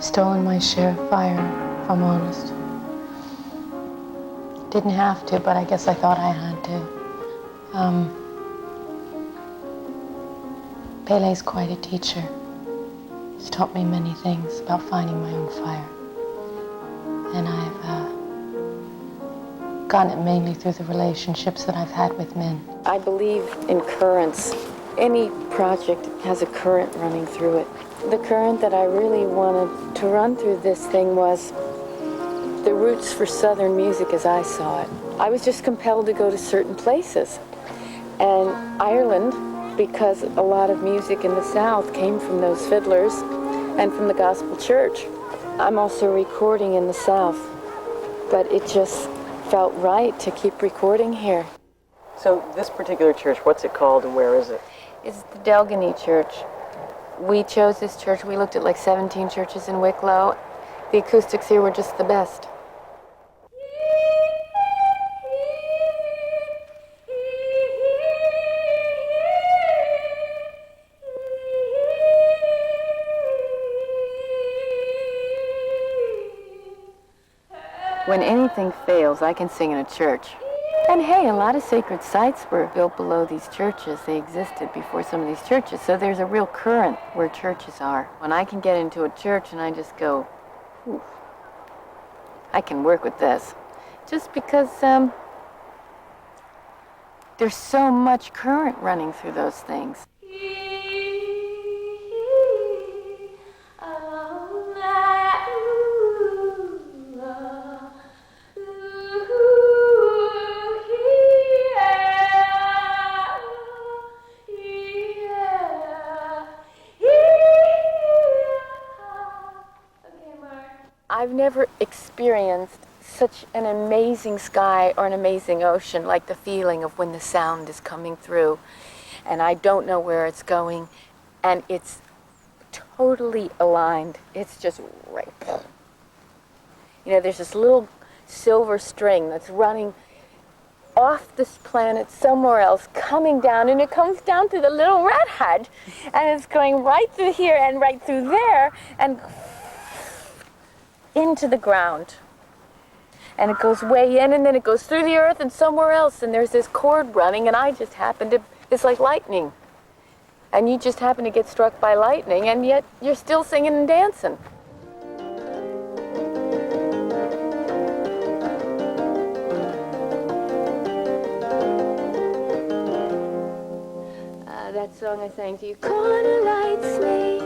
stolen my share of fire, if I'm honest. Didn't have to, but I guess I thought I had to. Pele's quite a teacher. He's taught me many things about finding my own fire. And I've gotten it mainly through the relationships that I've had with men. I believe in currents. Any project has a current running through it. The current that I really wanted to run through this thing was the roots for Southern music as I saw it. I was just compelled to go to certain places. And Ireland, because a lot of music in the South came from those fiddlers and from the gospel church. I'm also recording in the South, but it just felt right to keep recording here. So this particular church, what's it called and where is it? It's the Delgany Church. We chose this church. We looked at like 17 churches in Wicklow. The acoustics here were just the best. When anything fails, I can sing in a church. And hey, a lot of sacred sites were built below these churches. They existed before some of these churches. So there's a real current where churches are. When I can get into a church and I just go, ooh, I can work with this. Just because there's so much current running through those things. I've never experienced such an amazing sky or an amazing ocean, like the feeling of when the sound is coming through and I don't know where it's going and it's totally aligned. It's just right. You know, there's this little silver string that's running off this planet somewhere else, coming down, and it comes down through the little red head and it's going right through here and right through there and into the ground. And it goes way in and then it goes through the earth and somewhere else and there's this chord running and I just happen to, it's like lightning. And you just happen to get struck by lightning and yet you're still singing and dancing. That song I sang to you, corner lights me.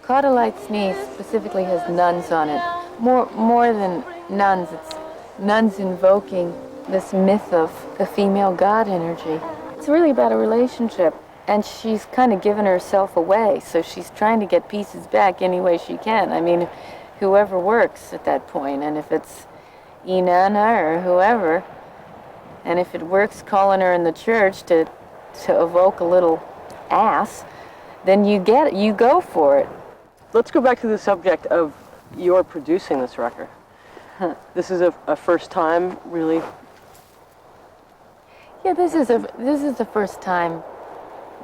Caudalight's knee specifically has nuns on it. More than nuns, it's nuns invoking this myth of the female god energy. It's really about a relationship, and she's kind of given herself away, so she's trying to get pieces back any way she can. I mean, whoever works at that point, and if it's Inanna or whoever, and if it works calling her in the church to evoke a little ass, then you get it, you go for it. Let's go back to the subject of your producing this record. This is a first time, really? Yeah, this is the first time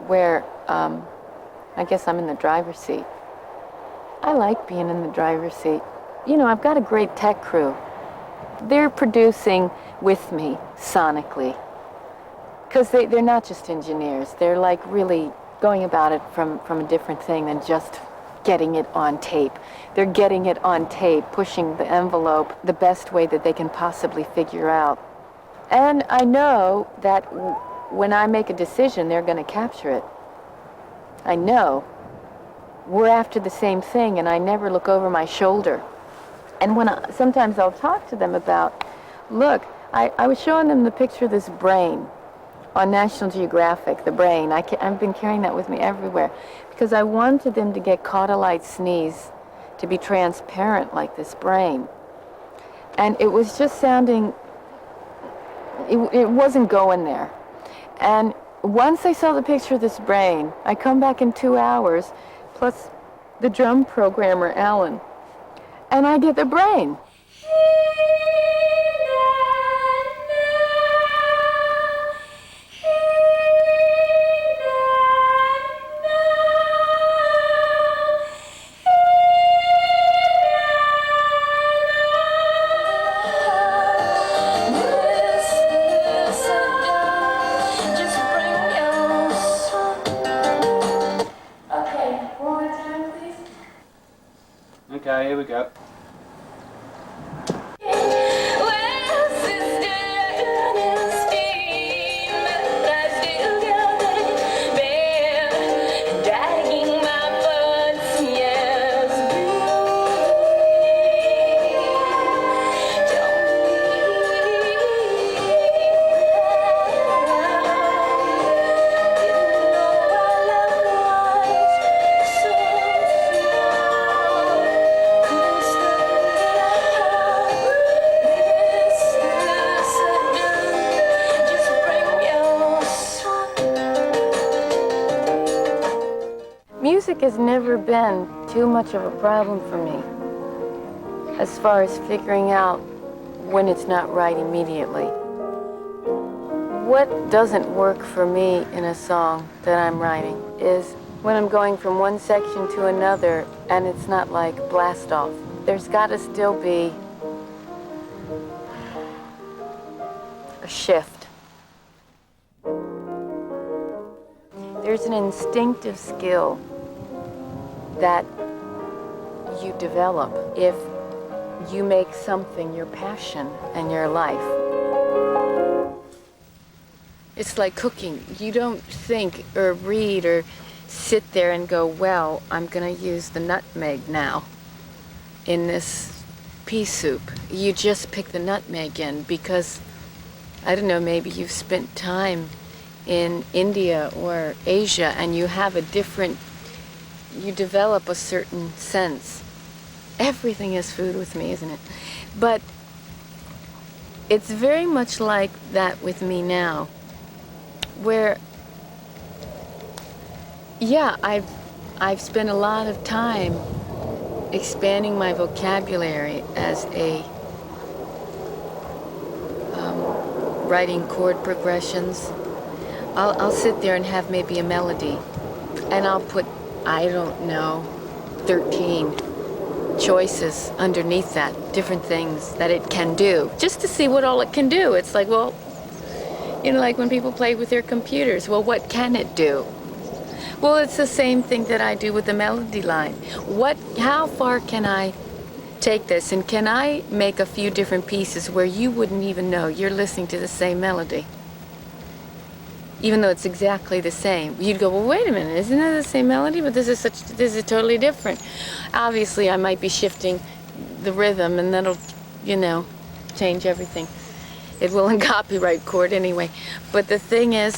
where I guess I'm in the driver's seat. I like being in the driver's seat. You know, I've got a great tech crew. They're producing with me sonically, because they're not just engineers. They're like really going about it from a different thing than just getting it on tape. They're getting it on tape, pushing the envelope the best way that they can possibly figure out. And I know that when I make a decision, they're going to capture it. I know. We're after the same thing, and I never look over my shoulder. And sometimes I'll talk to them about, look, I was showing them the picture of this brain on National Geographic, the brain. I've been carrying that with me everywhere because I wanted them to get caudalite sneeze to be transparent like this brain. And it was just sounding, it wasn't going there. And once I saw the picture of this brain, I come back in 2 hours, plus the drum programmer, Alan, and I get the brain. Okay, here we go. Music has never been too much of a problem for me as far as figuring out when it's not right immediately. What doesn't work for me in a song that I'm writing is when I'm going from one section to another and it's not like blast off. There's got to still be a shift. There's an instinctive skill that you develop if you make something your passion and your life. It's like cooking. You don't think or read or sit there and go, well, I'm going to use the nutmeg now in this pea soup. You just pick the nutmeg in because, I don't know, maybe you've spent time in India or Asia and you have you develop a certain sense. Everything is food with me, isn't it? But it's very much like that with me now, where, yeah, I've spent a lot of time expanding my vocabulary as a writing chord progressions. I'll sit there and have maybe a melody, and I'll put, I don't know, 13 choices underneath that, different things that it can do, just to see what all it can do. It's like, well, you know, like when people play with their computers, well, what can it do? Well, it's the same thing that I do with the melody line. How far can I take this, and can I make a few different pieces where you wouldn't even know you're listening to the same melody? Even though it's exactly the same. You'd go, well, wait a minute, isn't that the same melody? But this is totally different. Obviously, I might be shifting the rhythm, and that'll, you know, change everything. It will in copyright court anyway. But the thing is,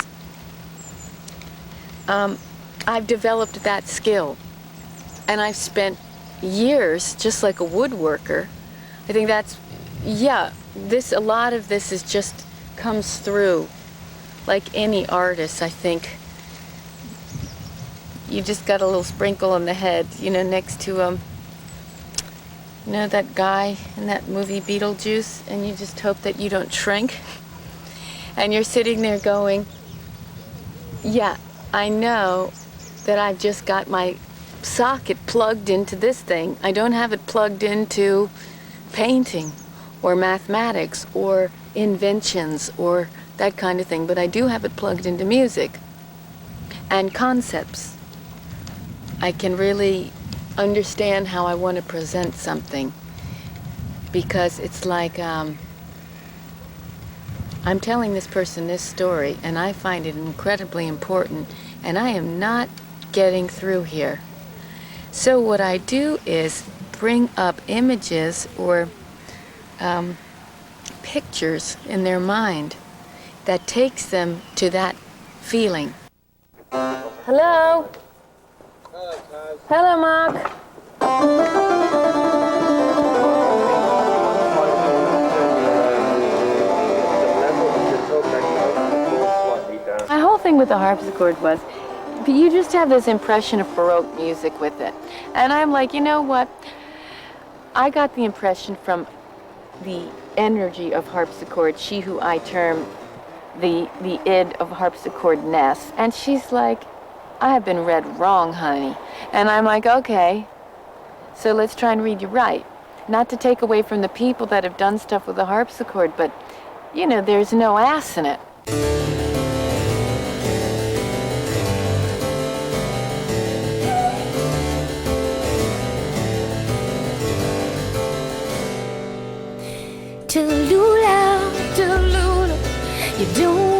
I've developed that skill, and I've spent years just like a woodworker. I think that's, yeah, a lot of this is just comes through. Like any artist, I think you just got a little sprinkle on the head, you know, next to you know, that guy in that movie Beetlejuice, and you just hope that you don't shrink. And you're sitting there going, yeah, I know that I've just got my socket plugged into this thing. I don't have it plugged into painting or mathematics or inventions or that kind of thing, but I do have it plugged into music and concepts. I can really understand how I want to present something, because it's like I'm telling this person this story, and I find it incredibly important, and I am not getting through here. So what I do is bring up images or pictures in their mind that takes them to that feeling. Hello? Hello, Mark. My whole thing with the harpsichord was, you just have this impression of Baroque music with it. And I'm like, you know what? I got the impression from the energy of harpsichord, she who I term the id of harpsichordness. And she's like, I have been read wrong, honey. And I'm like, okay, so let's try and read you right. Not to take away from the people that have done stuff with the harpsichord, but, you know, there's no ass in it. Tallulah, Tallulah, you don't